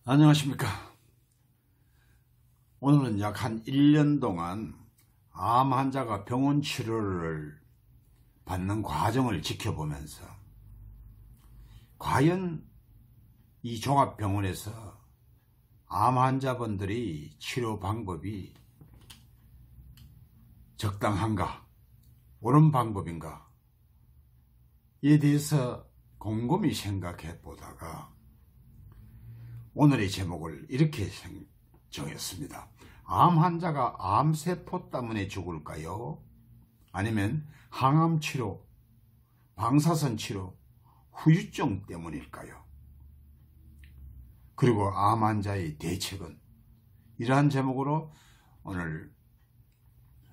안녕하십니까. 오늘은 약 한 1년 동안 암 환자가 병원 치료를 받는 과정을 지켜보면서 과연 이 종합병원에서 암 환자분들이 치료 방법이 적당한가, 옳은 방법인가 에 대해서 곰곰이 생각해 보다가 오늘의 제목을 이렇게 정했습니다. 암 환자가 암세포 때문에 죽을까요? 아니면 항암치료, 방사선 치료, 후유증 때문일까요? 그리고 암 환자의 대책은? 이러한 제목으로 오늘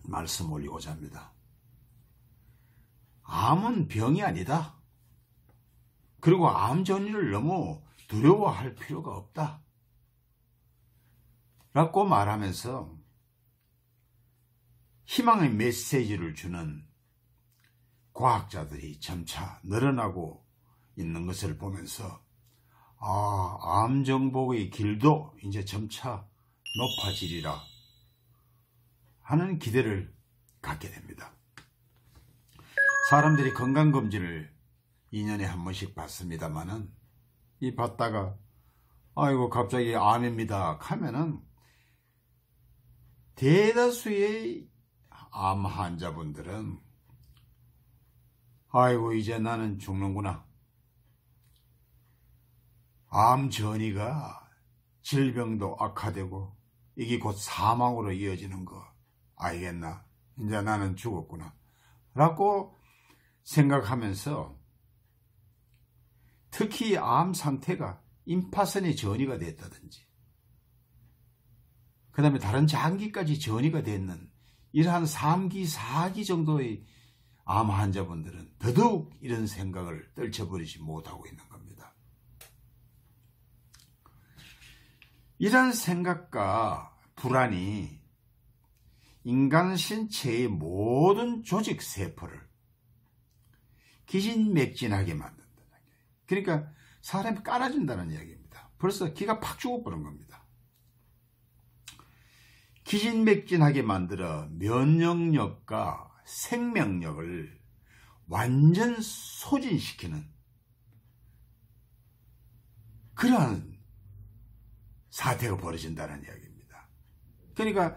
말씀 올리고자 합니다. 암은 병이 아니다. 그리고 암 전이를 너무 두려워할 필요가 없다 라고 말하면서 희망의 메시지를 주는 과학자들이 점차 늘어나고 있는 것을 보면서 암 정복의 길도 이제 점차 높아지리라 하는 기대를 갖게 됩니다. 사람들이 건강검진을 2년에 한 번씩 받습니다만은 이 받다가 아이고 갑자기 암입니다 하면은 대다수의 암 환자분들은 아이고 이제 나는 죽는구나, 암 전이가 질병도 악화되고 이게 곧 사망으로 이어지는 거 알겠나, 이제 나는 죽었구나 라고 생각하면서 특히 암 상태가 임파선의 전이가 됐다든지 그 다음에 다른 장기까지 전이가 됐는 이러한 3기, 4기 정도의 암 환자분들은 더더욱 이런 생각을 떨쳐버리지 못하고 있는 겁니다. 이런 생각과 불안이 인간 신체의 모든 조직 세포를 기진맥진하게 만든다는 얘기예요. 그러니까 사람이 깔아준다는 이야기입니다. 벌써 기가 팍 죽어버린 겁니다. 기진맥진하게 만들어 면역력과 생명력을 완전 소진시키는 그러한 사태가 벌어진다는 이야기입니다. 그러니까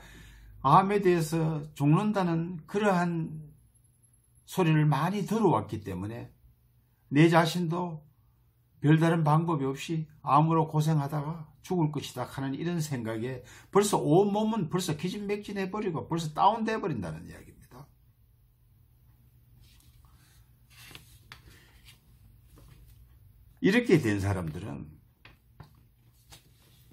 암에 대해서 죽는다는 그러한 소리를 많이 들어왔기 때문에 내 자신도 별다른 방법이 없이 암으로 고생하다가 죽을 것이다 하는 이런 생각에 벌써 온몸은 벌써 기진맥진해버리고 벌써 다운돼 버린다는 이야기입니다. 이렇게 된 사람들은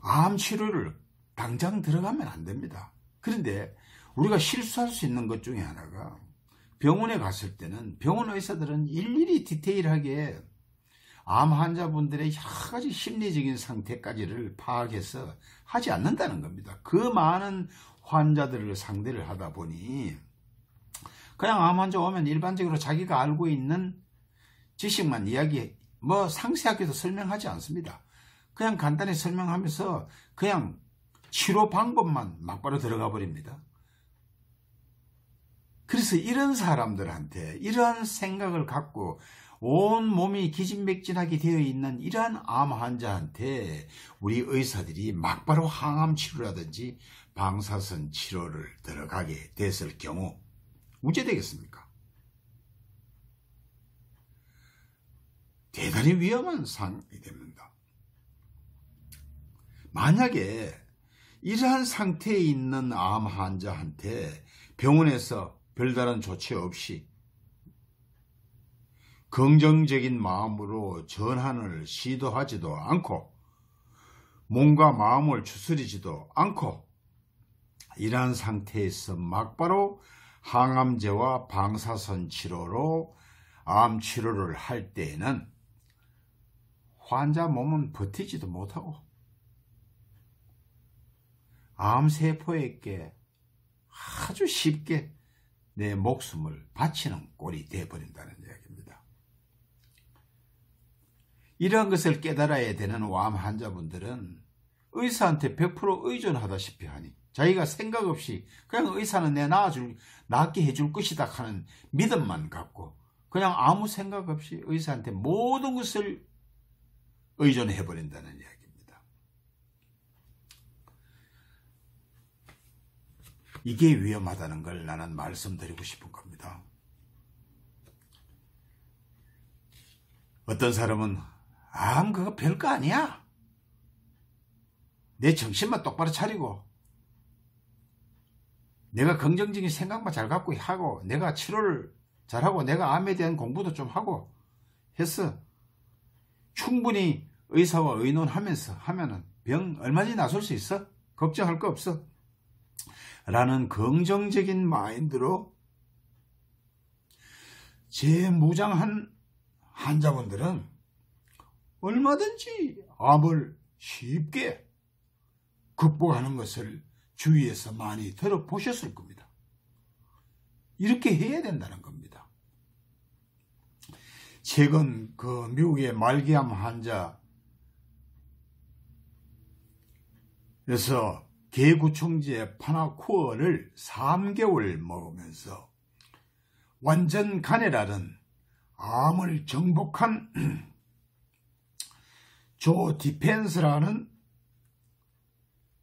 암 치료를 당장 들어가면 안 됩니다. 그런데 우리가 실수할 수 있는 것 중에 하나가 병원에 갔을 때는 병원 의사들은 일일이 디테일하게 암 환자분들의 여러 가지 심리적인 상태까지를 파악해서 하지 않는다는 겁니다. 그 많은 환자들을 상대를 하다 보니 그냥 암 환자 오면 일반적으로 자기가 알고 있는 지식만 이야기, 상세하게도 설명하지 않습니다. 그냥 간단히 설명하면서 그냥 치료 방법만 막바로 들어가 버립니다. 그래서 이런 사람들한테 이러한 생각을 갖고 온 몸이 기진맥진하게 되어 있는 이러한 암 환자한테 우리 의사들이 막바로 항암 치료라든지 방사선 치료를 들어가게 됐을 경우 문제되겠습니까? 대단히 위험한 상황이 됩니다. 만약에 이러한 상태에 있는 암 환자한테 병원에서 별다른 조치 없이 긍정적인 마음으로 전환을 시도하지도 않고 몸과 마음을 추스리지도 않고 이러한 상태에서 막바로 항암제와 방사선 치료로 암 치료를 할 때에는 환자 몸은 버티지도 못하고 암세포에게 아주 쉽게 내 목숨을 바치는 꼴이 되어버린다는 이야기입니다. 이러한 것을 깨달아야 되는 암 환자분들은 의사한테 100% 의존하다시피 하니 자기가 생각 없이 그냥 의사는 내 낫게 해줄 것이다 하는 믿음만 갖고 그냥 아무 생각 없이 의사한테 모든 것을 의존해버린다는 이야기입니다. 이게 위험하다는 걸 나는 말씀드리고 싶은 겁니다. 어떤 사람은 그거 별거 아니야. 내 정신만 똑바로 차리고 내가 긍정적인 생각만 잘 갖고 하고 내가 치료를 잘하고 내가 암에 대한 공부도 좀 하고 해서 충분히 의사와 의논하면서 하면은 병 얼마든지 나설 수 있어. 걱정할 거 없어. 라는 긍정적인 마인드로 재무장한 환자분들은 얼마든지 암을 쉽게 극복하는 것을 주위에서 많이 들어보셨을 겁니다. 이렇게 해야 된다는 겁니다. 최근 그 미국의 말기암 환자에서 개구충제 파나코어를 3개월 먹으면서 완전 간해라는 암을 정복한 조 디펜스라는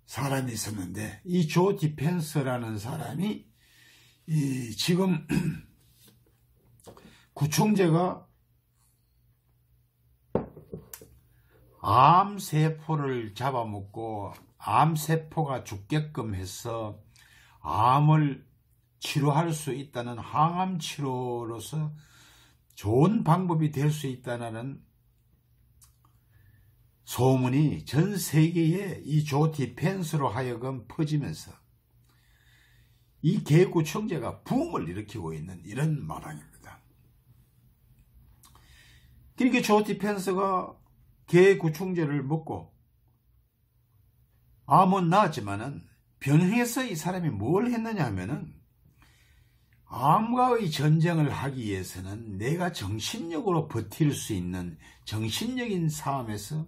사람이 있었는데 이 조 디펜스라는 사람이 지금 구충제가 암세포를 잡아먹고 암세포가 죽게끔 해서 암을 치료할 수 있다는 항암 치료로서 좋은 방법이 될 수 있다는 소문이 전 세계에 이 조 디펜스로 하여금 퍼지면서 이 개구충제가 붐을 일으키고 있는 이런 마당입니다. 그러니까 조 디펜스가 개구충제를 먹고 암은 나았지만은 병행해서 이 사람이 뭘 했느냐 하면은 암과의 전쟁을 하기 위해서는 내가 정신력으로 버틸 수 있는 정신적인 싸움에서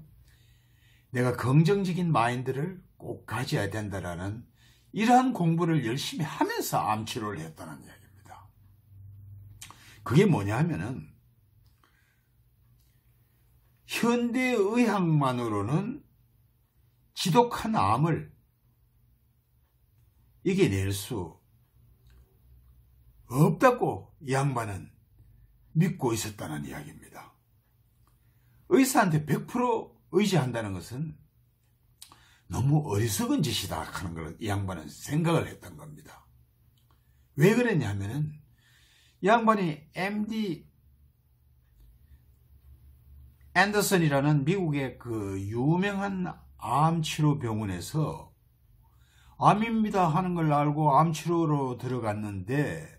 내가 긍정적인 마인드를 꼭 가져야 된다라는 이러한 공부를 열심히 하면서 암 치료를 했다는 이야기입니다. 그게 뭐냐 하면은 현대의학만으로는 지독한 암을 이겨낼 수 없다고 이 양반은 믿고 있었다는 이야기입니다. 의사한테 100% 의지한다는 것은 너무 어리석은 짓이다 하는 걸 이 양반은 생각을 했던 겁니다. 왜 그랬냐면은 이 양반이 MD 앤더슨이라는 미국의 그 유명한 암치료병원에서 암입니다 하는 걸 알고 암치료로 들어갔는데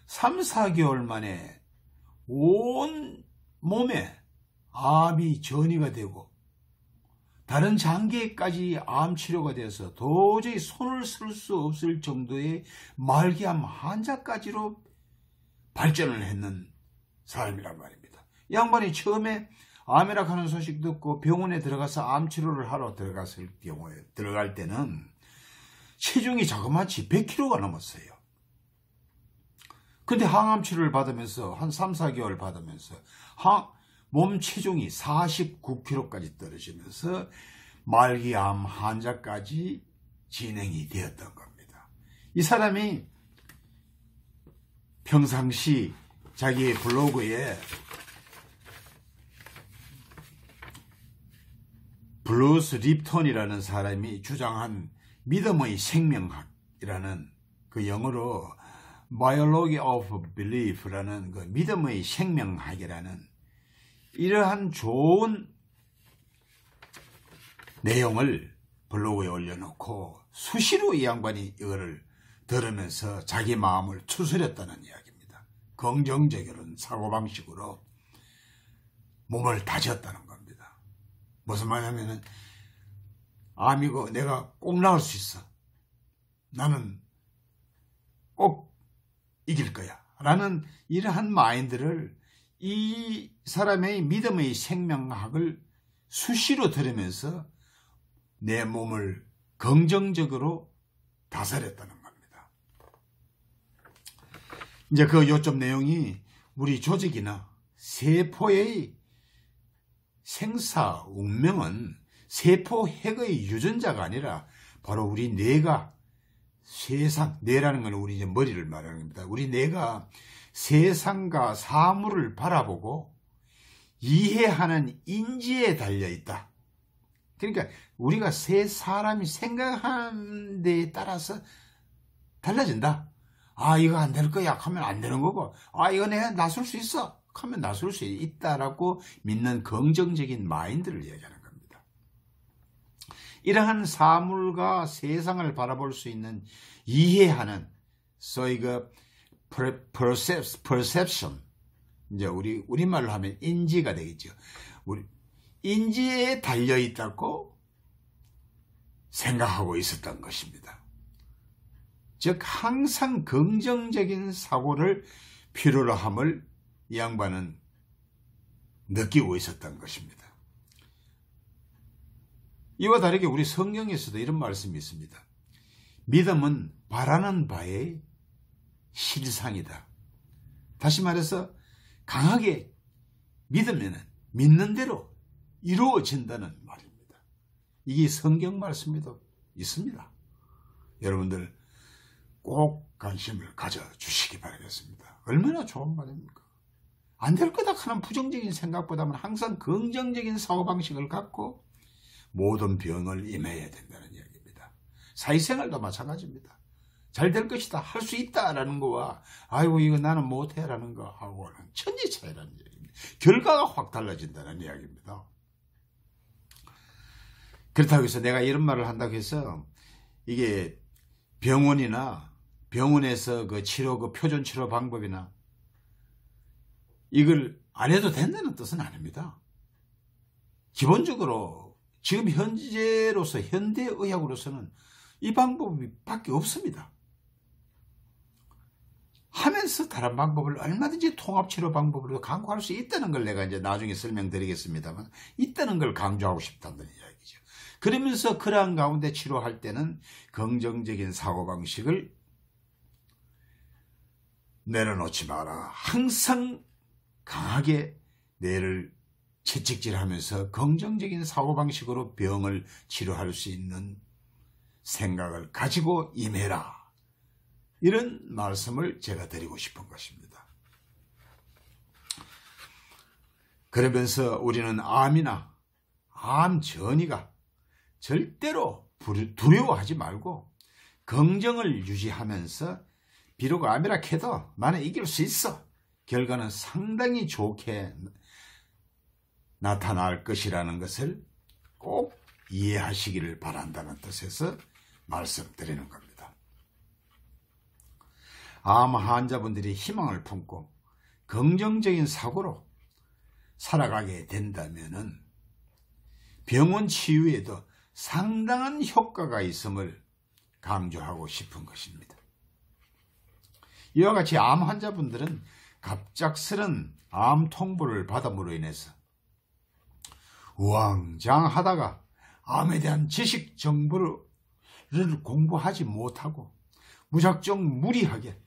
3, 4개월 만에 온 몸에 암이 전이가 되고 다른 장기까지 암치료가 돼서 도저히 손을 쓸 수 없을 정도의 말기암 환자까지로 발전을 했는 사람이란 말입니다. 이 양반이 처음에 암이라고 하는 소식 듣고 병원에 들어가서 암치료를 하러 들어갈 때는 체중이 자그마치 100kg가 넘었어요. 근데 항암치료를 받으면서 한 3, 4개월 받으면서 몸 체중이 49kg까지 떨어지면서 말기암 환자까지 진행이 되었던 겁니다. 이 사람이 평상시 자기의 블로그에 블루스 립턴이라는 사람이 주장한 믿음의 생명학이라는 그 영어로 Biology of Belief라는 그 믿음의 생명학이라는 이러한 좋은 내용을 블로그에 올려놓고 수시로 이 양반이 이거를 들으면서 자기 마음을 추스렸다는 이야기입니다. 긍정적인 사고방식으로 몸을 다졌다는 겁니다. 무슨 말이냐면은 암이고 내가 꼭 나을 수 있어. 나는 꼭 이길 거야. 라는 이러한 마인드를 이 사람의 믿음의 생명학을 수시로 들으면서 내 몸을 긍정적으로 다스렸다는 겁니다. 이제 그 요점 내용이 우리 조직이나 세포의 생사 운명은 세포 핵의 유전자가 아니라 바로 우리 뇌가 뇌라는 건 우리 이제 머리를 말하는 겁니다. 우리 뇌가 세상과 사물을 바라보고 이해하는 인지에 달려 있다. 그러니까 우리가 사람이 생각하는 데에 따라서 달라진다. 아, 이거 안 될 거야 하면 안 되는 거고, 아, 이거 내가 나설 수 있어 하면 나설 수 있다라고 믿는 긍정적인 마인드를 얘기하는 겁니다. 이러한 사물과 세상을 바라볼 수 있는 이해하는 소위 그 perception, 이제 우리말로 하면 인지가 되겠죠. 우리 인지에 달려 있다고 생각하고 있었던 것입니다. 즉 항상 긍정적인 사고를 필요로 함을 이 양반은 느끼고 있었던 것입니다. 이와 다르게 우리 성경에서도 이런 말씀이 있습니다. 믿음은 바라는 바의 실상이다. 다시 말해서 강하게 믿으면 믿는 대로 이루어진다는 말입니다. 이게 성경 말씀에도 있습니다. 여러분들 꼭 관심을 가져주시기 바라겠습니다. 얼마나 좋은 말입니까? 안 될 거다 하는 부정적인 생각보다는 항상 긍정적인 사고방식을 갖고 모든 병을 임해야 된다는 이야기입니다. 사회생활도 마찬가지입니다. 잘 될 것이다, 할 수 있다라는 거와 아이고 이거 나는 못해라는 거하고는 천지 차이라는 이야기입니다. 결과가 확 달라진다는 이야기입니다. 그렇다고 해서 내가 이런 말을 한다고 해서 이게 병원에서 그 표준 치료 방법이나 이걸 안 해도 된다는 뜻은 아닙니다. 기본적으로 지금 현대의학으로서는 이 방법이 밖에 없습니다. 하면서 다른 방법을 얼마든지 통합치료 방법으로 강구할 수 있다는 걸 내가 이제 나중에 설명드리겠습니다만, 있다는 걸 강조하고 싶다는 이야기죠. 그러면서 그러한 가운데 치료할 때는 긍정적인 사고방식을 내려놓지 마라. 항상 강하게 뇌를 채찍질하면서 긍정적인 사고방식으로 병을 치료할 수 있는 생각을 가지고 임해라. 이런 말씀을 제가 드리고 싶은 것입니다. 그러면서 우리는 암이나 암 전이가 절대로 두려워하지 말고 긍정을 유지하면서 비록 암이라 해도 나는 이길 수 있어. 결과는 상당히 좋게 나타날 것이라는 것을 꼭 이해하시기를 바란다는 뜻에서 말씀드리는 겁니다. 암 환자분들이 희망을 품고 긍정적인 사고로 살아가게 된다면 병원 치유에도 상당한 효과가 있음을 강조하고 싶은 것입니다. 이와 같이 암 환자분들은 갑작스런 암 통보를 받음으로 인해서 우왕좌왕하다가 암에 대한 지식 정보를 공부하지 못하고 무작정 무리하게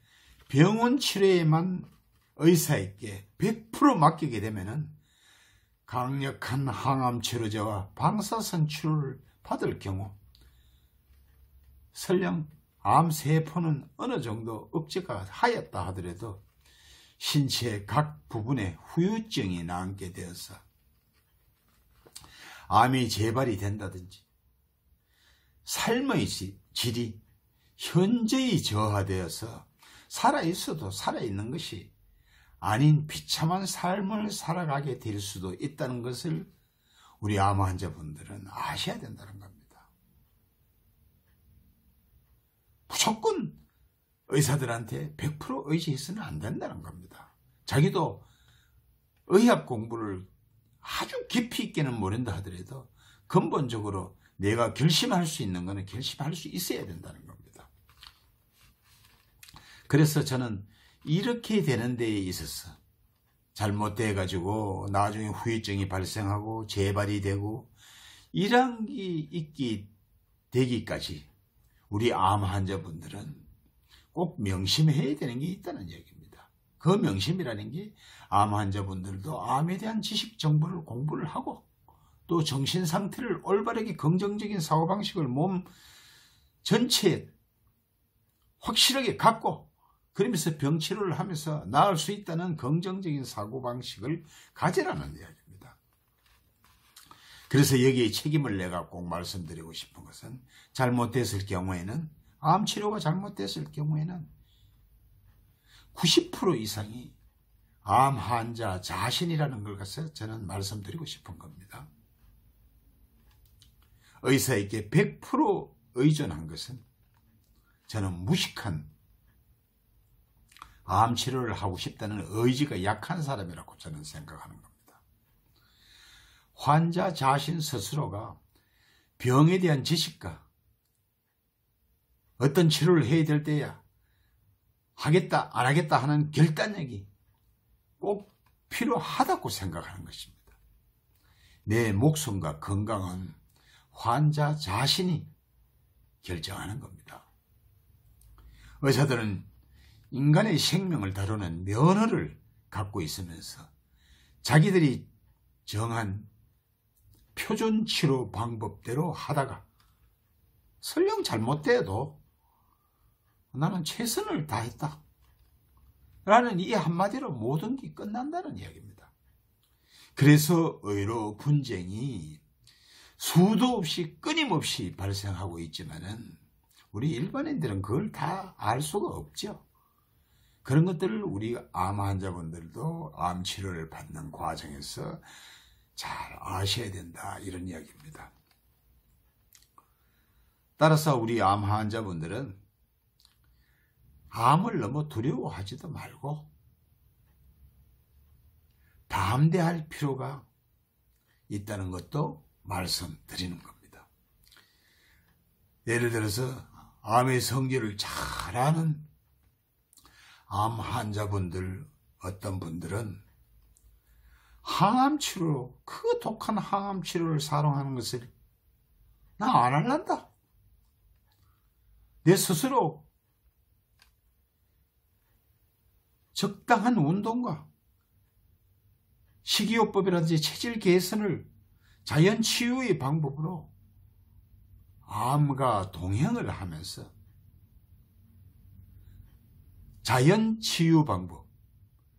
병원 치료에만 의사에게 100% 맡기게 되면 강력한 항암 치료제와 방사선 치료를 받을 경우 설령 암세포는 어느 정도 억제가 하였다 하더라도 신체의 각 부분에 후유증이 남게 되어서 암이 재발이 된다든지 삶의 질이 현저히 저하되어서 살아있어도 살아있는 것이 아닌 비참한 삶을 살아가게 될 수도 있다는 것을 우리 암 환자분들은 아셔야 된다는 겁니다. 무조건 의사들한테 100% 의지해서는 안 된다는 겁니다. 자기도 의학 공부를 아주 깊이 있게는 모른다 하더라도 근본적으로 내가 결심할 수 있는 것은 결심할 수 있어야 된다는 겁니다. 그래서 저는 이렇게 되는 데에 있어서 잘못돼 가지고 나중에 후유증이 발생하고 재발이 되고 1항기 있기 되기까지 우리 암 환자분들은 꼭 명심해야 되는 게 있다는 얘기입니다. 그 명심이라는 게 암 환자분들도 암에 대한 지식 정보를 공부를 하고 또 정신 상태를 올바르게 긍정적인 사고방식을 몸 전체에 확실하게 갖고 그러면서 병치료를 하면서 나을 수 있다는 긍정적인 사고방식을 가지라는 이야기입니다. 그래서 여기에 책임을 내가 꼭 말씀드리고 싶은 것은 잘못됐을 경우에는 암치료가 잘못됐을 경우에는 90% 이상이 암 환자 자신이라는 걸 가서 저는 말씀드리고 싶은 겁니다. 의사에게 100% 의존한 것은 저는 무식한 암치료를 하고 싶다는 의지가 약한 사람이라고 저는 생각하는 겁니다. 환자 자신 스스로가 병에 대한 지식과 어떤 치료를 해야 될 때야 하겠다 안 하겠다 하는 결단력이 꼭 필요하다고 생각하는 것입니다. 내 목숨과 건강은 환자 자신이 결정하는 겁니다. 의사들은 인간의 생명을 다루는 면허를 갖고 있으면서 자기들이 정한 표준 치료 방법대로 하다가 설령 잘못돼도 나는 최선을 다했다 라는 이 한마디로 모든 게 끝난다는 이야기입니다. 그래서 의료 분쟁이 수도 없이 끊임없이 발생하고 있지만은 우리 일반인들은 그걸 다 알 수가 없죠. 그런 것들을 우리 암 환자분들도 암 치료를 받는 과정에서 잘 아셔야 된다 이런 이야기입니다. 따라서 우리 암 환자분들은 암을 너무 두려워하지도 말고 담대할 필요가 있다는 것도 말씀드리는 겁니다. 예를 들어서 암의 성질을 잘 아는 암 환자분들 어떤 분들은 항암 치료, 그 독한 항암 치료를 사용하는 것을 나 안 할란다. 내 스스로 적당한 운동과 식이요법이라든지 체질 개선을 자연치유의 방법으로 암과 동행을 하면서 자연치유 방법,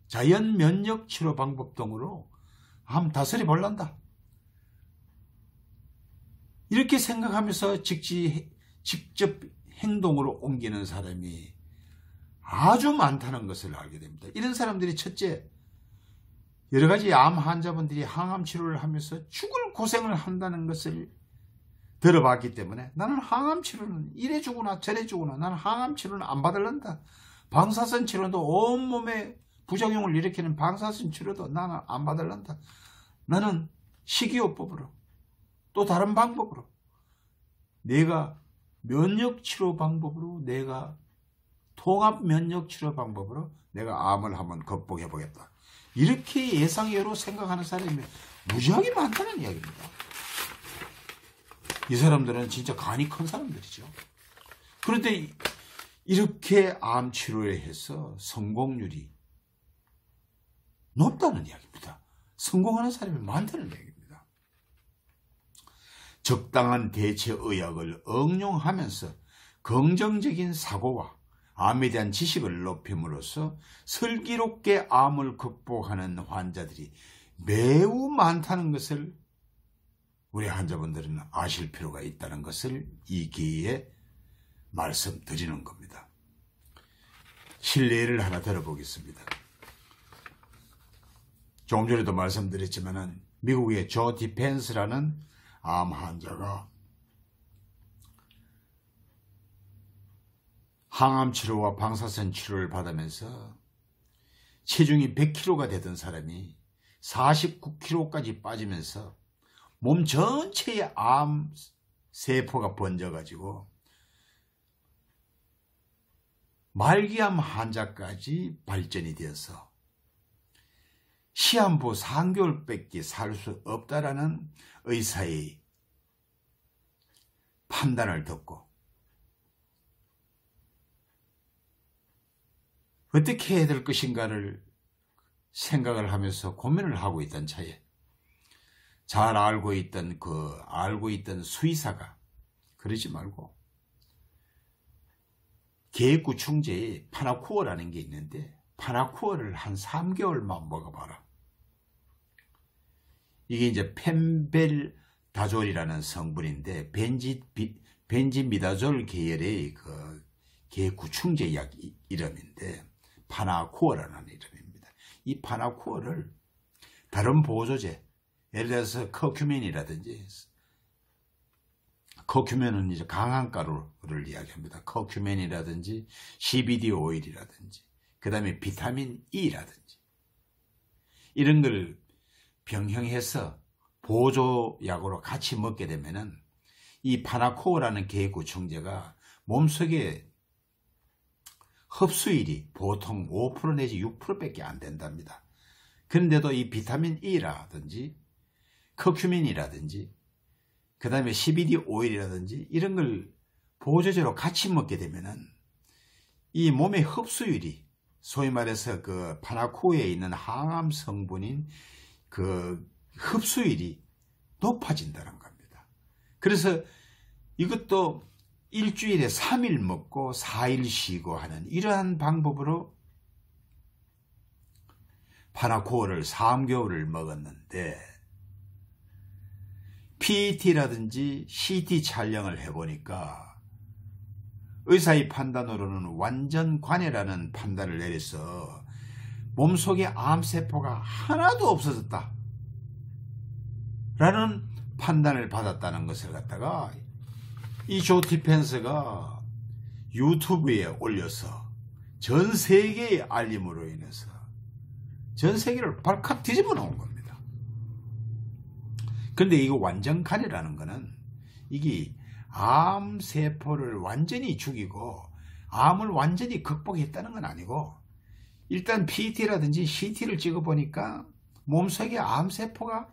자연면역치료 방법 등으로 암 다스려 볼란다. 이렇게 생각하면서 직접 행동으로 옮기는 사람이 아주 많다는 것을 알게 됩니다. 이런 사람들이 첫째, 여러 가지 암 환자분들이 항암 치료를 하면서 죽을 고생을 한다는 것을 들어봤기 때문에 나는 항암 치료는 이래 주구나 저래 주구나 나는 항암 치료는 안 받을란다. 방사선 치료도 온몸에 부작용을 일으키는 방사선 치료도 나는 안 받을란다. 나는 식이요법으로 또 다른 방법으로 내가 면역치료 방법으로 내가 통합면역치료 방법으로 내가 암을 한번 극복해 보겠다. 이렇게 예상외로 생각하는 사람이 무지하게 많다는 이야기입니다. 이 사람들은 진짜 간이 큰 사람들이죠. 그런데 이렇게 암 치료를 해서 성공률이 높다는 이야기입니다. 성공하는 사람이 많다는 이야기입니다. 적당한 대체의학을 응용하면서 긍정적인 사고와 암에 대한 지식을 높임으로써 슬기롭게 암을 극복하는 환자들이 매우 많다는 것을 우리 환자분들은 아실 필요가 있다는 것을 이 기회에 말씀드리는 겁니다. 실례를 하나 들어보겠습니다. 조금 전에도 말씀드렸지만 미국의 조 디펜스라는 암 환자가 항암 치료와 방사선 치료를 받으면서 체중이 100kg가 되던 사람이 49kg까지 빠지면서 몸 전체에 암 세포가 번져가지고 말기암 환자까지 발전이 되어서 시한부 3개월밖에 살 수 없다라는 의사의 판단을 듣고 어떻게 해야 될 것인가를 생각을 하면서 고민을 하고 있던 차에 잘 알고 있던 수의사가 그러지 말고 계구충제에 파나쿠어라는 게 있는데 파나쿠어를 한 3개월만 먹어봐라. 이게 이제 펜벨다졸이라는 성분인데 벤지미다졸 계열의 그 계구충제 약 이름인데 파나쿠어라는 이름입니다. 이 파나쿠어를 다른 보조제, 예를 들어서 커큐멘이라든지, 커큐멘은 이제 강한 가루를 이야기합니다. 커큐멘이라든지 CBD 오일이라든지 그 다음에 비타민 E라든지 이런 걸 병행해서 보조약으로 같이 먹게 되면은 이 파나코어라는 계구충제가 몸속에 흡수율이 보통 5% 내지 6%밖에 안 된답니다. 그런데도 이 비타민 E라든지 커큐민이라든지 그 다음에 CBD 오일이라든지 이런 걸 보조제로 같이 먹게 되면은 이 몸의 흡수율이 소위 말해서 그 파나코어에 있는 항암 성분인 그 흡수율이 높아진다는 겁니다. 그래서 이것도 일주일에 3일 먹고 4일 쉬고 하는 이러한 방법으로 파나코어를 3개월을 먹었는데 PET라든지 CT 촬영을 해보니까 의사의 판단으로는 완전 관해라는 판단을 내려서 몸속에 암세포가 하나도 없어졌다 라는 판단을 받았다는 것을 갖다가 이 조 디펜스가 유튜브에 올려서 전 세계의 알림으로 인해서 전 세계를 발칵 뒤집어 놓은 겁니다. 그런데 이거 완전 간이라는 거는 이게 암세포를 완전히 죽이고 암을 완전히 극복했다는 건 아니고 일단 PET라든지 CT를 찍어보니까 몸속에 암세포가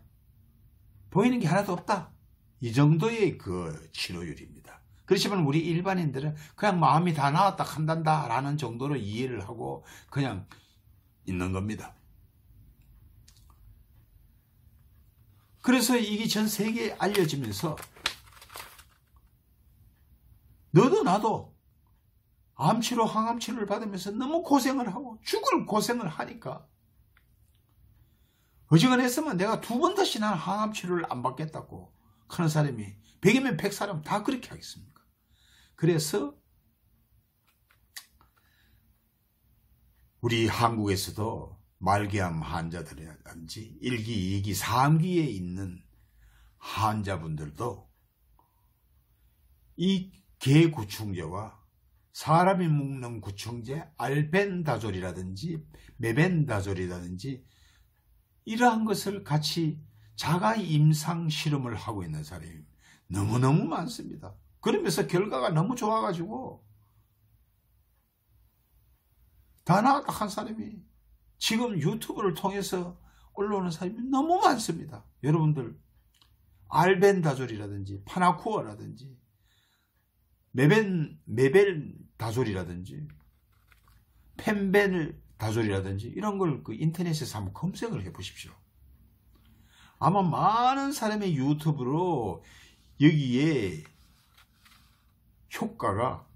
보이는 게 하나도 없다. 이 정도의 그 치료율입니다. 그렇지만 우리 일반인들은 그냥 마음이 다 나았다 한단다 라는 정도로 이해를 하고 그냥 있는 겁니다. 그래서 이게 전 세계에 알려지면서 너도 나도 암치료, 항암치료를 받으면서 너무 고생을 하고 죽을 고생을 하니까 어지간했으면 내가 2번 다시 난 항암치료를 안 받겠다고 하는 사람이 100이면 100사람 다 그렇게 하겠습니까? 그래서 우리 한국에서도 말기암 환자들이라든지 1기, 2기, 3기에 있는 환자분들도 이 계구충제와 사람이 먹는 구충제 알벤다졸이라든지 메벤다졸이라든지 이러한 것을 같이 자가 임상 실험을 하고 있는 사람이 너무너무 많습니다. 그러면서 결과가 너무 좋아가지고 다 나았다 한 사람이 지금 유튜브를 통해서 올라오는 사람이 너무 많습니다. 여러분들 알벤다졸이라든지 파나쿠어라든지 메벨다졸이라든지 펜벤다졸이라든지 이런 걸 그 인터넷에서 한번 검색을 해 보십시오. 아마 많은 사람의 유튜브로 여기에 효과가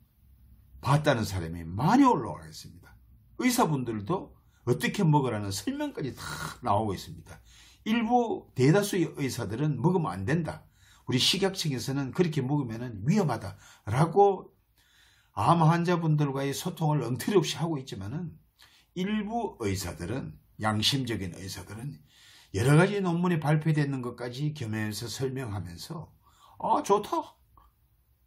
봤다는 사람이 많이 올라와 있습니다. 의사분들도 어떻게 먹으라는 설명까지 다 나오고 있습니다. 일부 대다수의 의사들은 먹으면 안 된다. 우리 식약청에서는 그렇게 먹으면 위험하다라고 암 환자분들과의 소통을 엉터리 없이 하고 있지만은 일부 의사들은 양심적인 의사들은 여러 가지 논문이 발표되는 것까지 겸해서 설명하면서 좋다,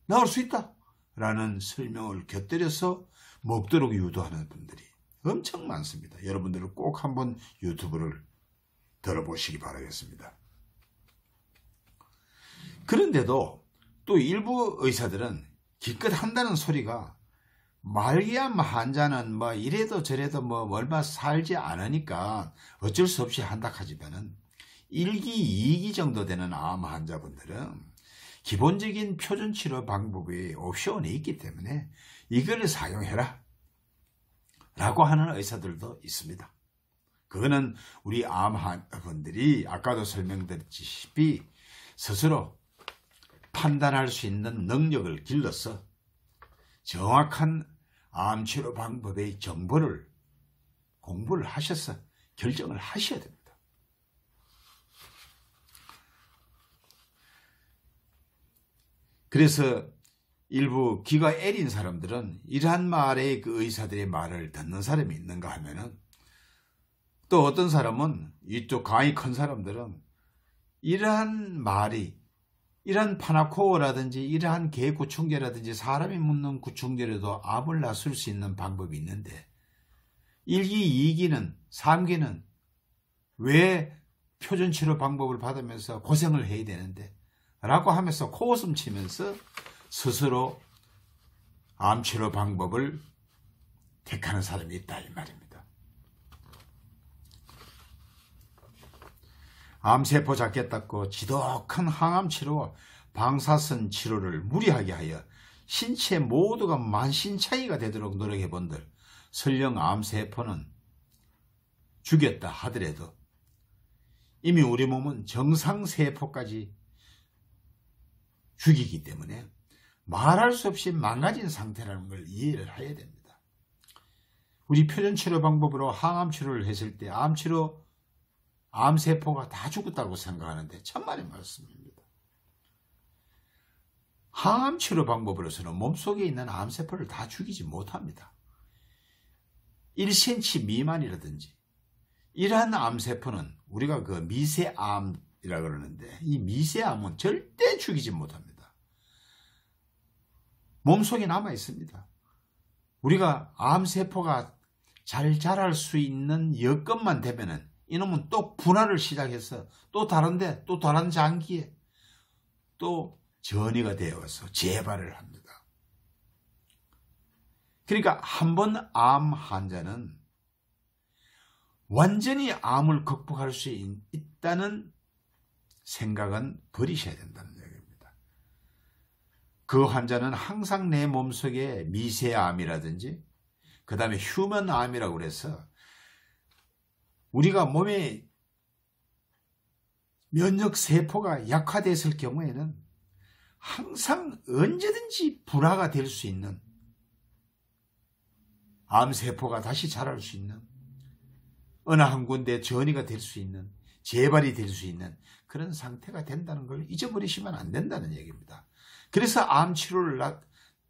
나을 수 있다 라는 설명을 곁들여서 먹도록 유도하는 분들이 엄청 많습니다. 여러분들은 꼭 한번 유튜브를 들어보시기 바라겠습니다. 그런데도 또 일부 의사들은 기껏 한다는 소리가 말기암 환자는 뭐 이래도 저래도 뭐 얼마 살지 않으니까 어쩔 수 없이 한다 하지만은 1기, 2기 정도 되는 암 환자분들은 기본적인 표준 치료 방법이 옵션이 있기 때문에 이걸 사용해라 라고 하는 의사들도 있습니다. 그거는 우리 암분들이 아까도 설명드렸다시피 스스로 판단할 수 있는 능력을 길러서 정확한 암치료 방법의 정보를 공부를 하셔서 결정을 하셔야 됩니다. 그래서 일부 기가 애린 사람들은 이러한 말에 그 의사들의 말을 듣는 사람이 있는가 하면은, 또 어떤 사람은 이쪽 강이 큰 사람들은 이러한 말이, 이러한 파나코어라든지 이러한 개 구충제라든지 사람이 묻는 구충제로도 암을 낫을 수 있는 방법이 있는데 1기, 2기는 3기는 왜 표준치료 방법을 받으면서 고생을 해야 되는데 라고 하면서 코웃음 치면서 스스로 암치료 방법을 택하는 사람이 있다 이 말입니다. 암세포 잡겠다고 지독한 항암치료와 방사선 치료를 무리하게 하여 신체 모두가 만신창이가 되도록 노력해본들 설령 암세포는 죽였다 하더라도 이미 우리 몸은 정상세포까지 죽이기 때문에 말할 수 없이 망가진 상태라는 걸 이해를 해야 됩니다. 우리 표준치료 방법으로 항암치료를 했을 때 암세포가 다 죽었다고 생각하는데 천만의 말씀입니다. 항암치료 방법으로서는 몸속에 있는 암세포를 다 죽이지 못합니다. 1cm 미만이라든지 이러한 암세포는 우리가 그 미세암이라 그러는데 이 미세암은 절대 죽이지 못합니다. 몸속에 남아 있습니다. 우리가 암세포가 잘 자랄 수 있는 여건만 되면은 이놈은 또 분할을 시작해서 또 다른데 또 다른 장기에 또 전이가 되어서 재발을 합니다. 그러니까 한 번 암 환자는 완전히 암을 극복할 수 있다는 생각은 버리셔야 된다는 얘기입니다. 그 환자는 항상 내 몸속에 미세암이라든지 그 다음에 휴먼암이라고 그래서 우리가 몸에 면역세포가 약화됐을 경우에는 항상 언제든지 분화가 될 수 있는 암세포가 다시 자랄 수 있는 어느 한 군데 전이가 될 수 있는 재발이 될 수 있는 그런 상태가 된다는 걸 잊어버리시면 안 된다는 얘기입니다. 그래서 암치료를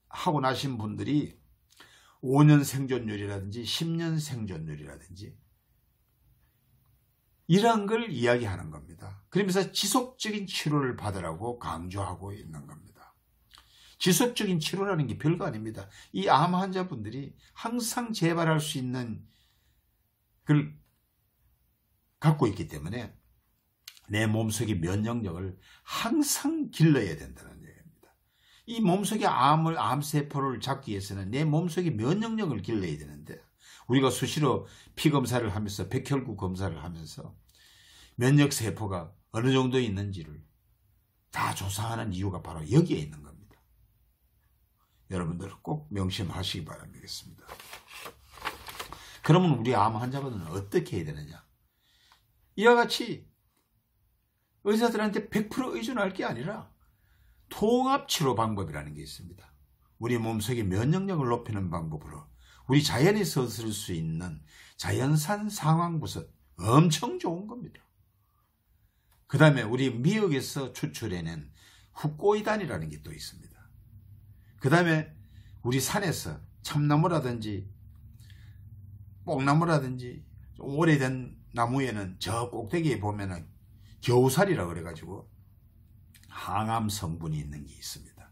하고 나신 분들이 5년 생존율이라든지 10년 생존율이라든지 이런 걸 이야기하는 겁니다. 그러면서 지속적인 치료를 받으라고 강조하고 있는 겁니다. 지속적인 치료라는 게 별거 아닙니다. 이 암 환자분들이 항상 재발할 수 있는 걸 갖고 있기 때문에 내 몸속의 면역력을 항상 길러야 된다는 얘기입니다. 이 몸속의 암세포를 잡기 위해서는 내 몸속의 면역력을 길러야 되는데 우리가 수시로 피검사를 하면서 백혈구 검사를 하면서 면역세포가 어느 정도 있는지를 다 조사하는 이유가 바로 여기에 있는 겁니다. 여러분들 꼭 명심하시기 바라겠습니다. 그러면 우리 암 환자분은 어떻게 해야 되느냐? 이와 같이 의사들한테 100% 의존할 게 아니라 통합치료 방법이라는 게 있습니다. 우리 몸속의 면역력을 높이는 방법으로 우리 자연에서 쓸 수 있는 자연산 상황버섯 엄청 좋은 겁니다. 그 다음에 우리 미역에서 추출해낸 후코이단이라는 게 또 있습니다. 그 다음에 우리 산에서 참나무라든지 뽕나무라든지 오래된 나무에는 저 꼭대기에 보면은 겨우살이라고 그래가지고 항암 성분이 있는 게 있습니다.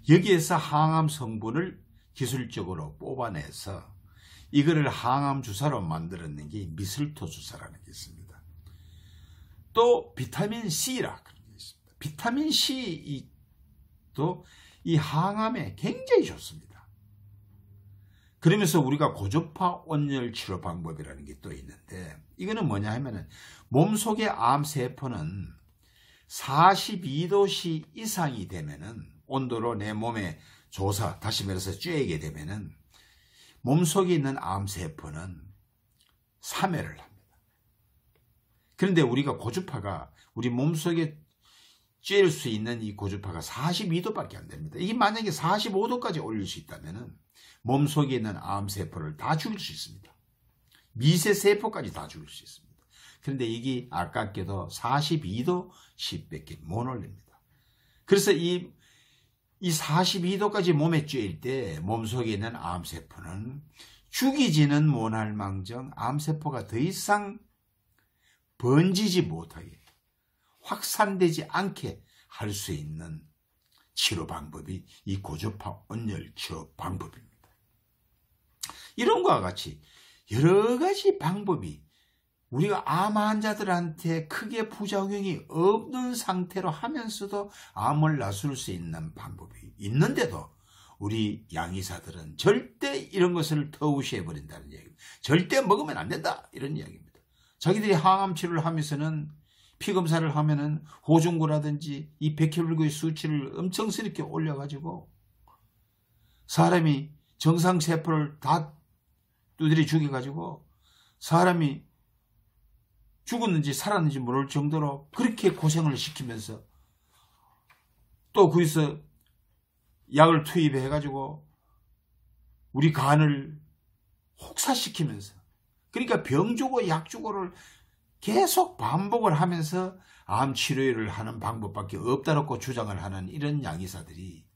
여기에서 항암 성분을 기술적으로 뽑아내서 이거를 항암 주사로 만들어낸 게 미슬토 주사라는 게 있습니다. 또 비타민 C라 그런 게 있습니다. 비타민 C도 이 항암에 굉장히 좋습니다. 그러면서 우리가 고주파 온열 치료 방법이라는 게 또 있는데 이거는 뭐냐 하면은 몸속의 암세포는 42도씨 이상이 되면은, 온도로 내 몸에 조사, 다시 말해서 쬐게 되면은 몸속에 있는 암세포는 사멸을 합니다. 그런데 우리가 고주파가, 우리 몸속에 쬐일 수 있는 이 고주파가 42도밖에 안 됩니다. 이게 만약에 45도까지 올릴 수 있다면은 몸속에 있는 암세포를 다 죽일 수 있습니다. 미세세포까지 다 죽일 수 있습니다. 그런데 이게 아깝게도 42도씨밖에 못 올립니다. 그래서 이 42도까지 몸에 쬐일 때 몸속에 있는 암세포는 죽이지는 못할 망정 암세포가 더 이상 번지지 못하게, 확산되지 않게 할 수 있는 치료 방법이 이 고주파 온열 치료 방법입니다. 이런 것과 같이 여러 가지 방법이 우리가 암 환자들한테 크게 부작용이 없는 상태로 하면서도 암을 나술 수 있는 방법이 있는데도 우리 양의사들은 절대 이런 것을 터우시해버린다는 이야기입니다. 절대 먹으면 안 된다, 이런 이야기입니다. 자기들이 항암 치료를 하면서는 피검사를 하면은 호중구라든지 이 백혈구의 수치를 엄청스럽게 올려가지고 사람이 정상세포를 다 두드려 죽여가지고 사람이 죽었는지 살았는지 모를 정도로 그렇게 고생을 시키면서 또 거기서 약을 투입해가지고 우리 간을 혹사시키면서, 그러니까 병 주고 약 주고를 계속 반복을 하면서 암 치료를 하는 방법밖에 없다고 주장을 하는 이런 양의사들이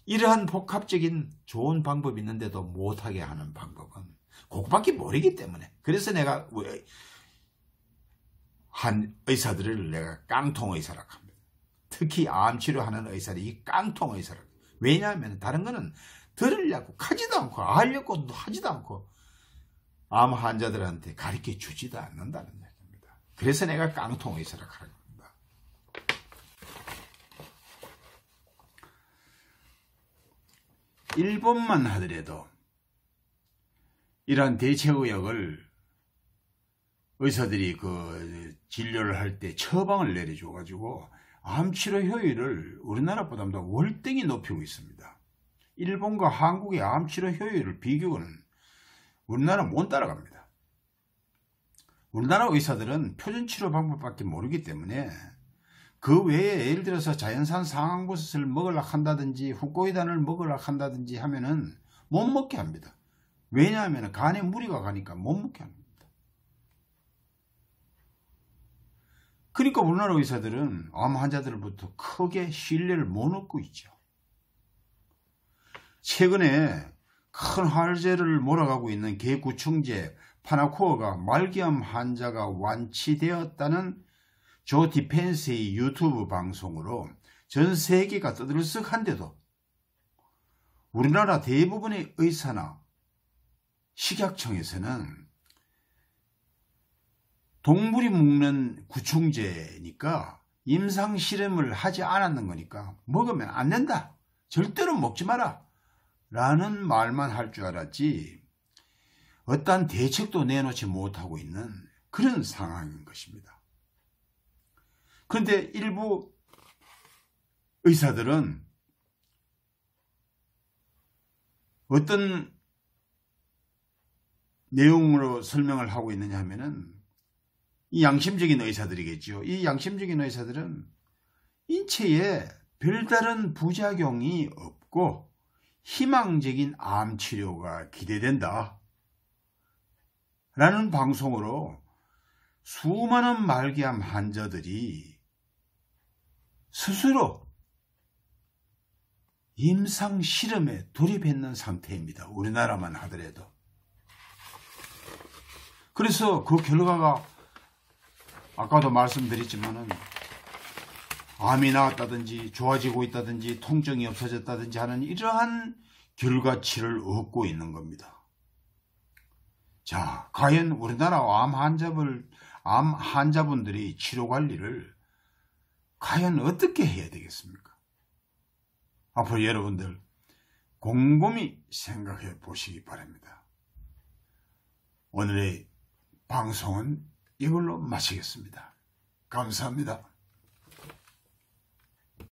이러한 복합적인 좋은 방법이 있는데도 못하게 하는 방법은 그거밖에 모르기 때문에, 그래서 내가 한 의사들을 내가 깡통 의사라고 합니다. 특히 암 치료하는 의사들이 이 깡통 의사라고. 왜냐하면 다른 거는 들으려고 하지도 않고 알려고 하지도 않고 암 환자들한테 가르쳐 주지도 않는다는 얘기입니다. 그래서 내가 깡통 의사라고 하는 겁니다. 일본만 하더라도 이러한 대체의학을 의사들이 그 진료를 할 때 처방을 내려줘 가지고 암치료 효율을 우리나라보다도 월등히 높이고 있습니다. 일본과 한국의 암치료 효율을 비교는 우리나라 못 따라갑니다. 우리나라 의사들은 표준치료 방법밖에 모르기 때문에 그 외에 예를 들어서 자연산 상황버섯을 먹으려고 한다든지 후코이단을 먹으려고 한다든지 하면은 못 먹게 합니다. 왜냐하면 간에 무리가 가니까 못 먹게 합니다. 그러니까 우리나라 의사들은 암 환자들로부터 크게 신뢰를 못 얻고 있죠. 최근에 큰 화제를 몰아가고 있는 개구충제 파나코어가 말기암 환자가 완치되었다는 조 디펜스의 유튜브 방송으로 전 세계가 떠들썩한데도 우리나라 대부분의 의사나 식약청에서는 동물이 먹는 구충제니까 임상실험을 하지 않았는 거니까 먹으면 안 된다, 절대로 먹지 마라 라는 말만 할 줄 알았지 어떠한 대책도 내놓지 못하고 있는 그런 상황인 것입니다. 그런데 일부 의사들은 어떤 내용으로 설명을 하고 있느냐 하면은 이 양심적인 의사들이겠죠. 이 양심적인 의사들은 인체에 별다른 부작용이 없고 희망적인 암 치료가 기대된다 라는 방송으로 수많은 말기암 환자들이 스스로 임상 실험에 돌입했는 상태입니다. 우리나라만 하더라도. 그래서 그 결과가 아까도 말씀드렸지만은 암이 나았다든지 좋아지고 있다든지 통증이 없어졌다든지 하는 이러한 결과치를 얻고 있는 겁니다. 자, 과연 우리나라 암 환자분들이 치료 관리를 과연 어떻게 해야 되겠습니까? 앞으로 여러분들 곰곰이 생각해 보시기 바랍니다. 오늘의 방송은 이걸로 마치겠습니다. 감사합니다.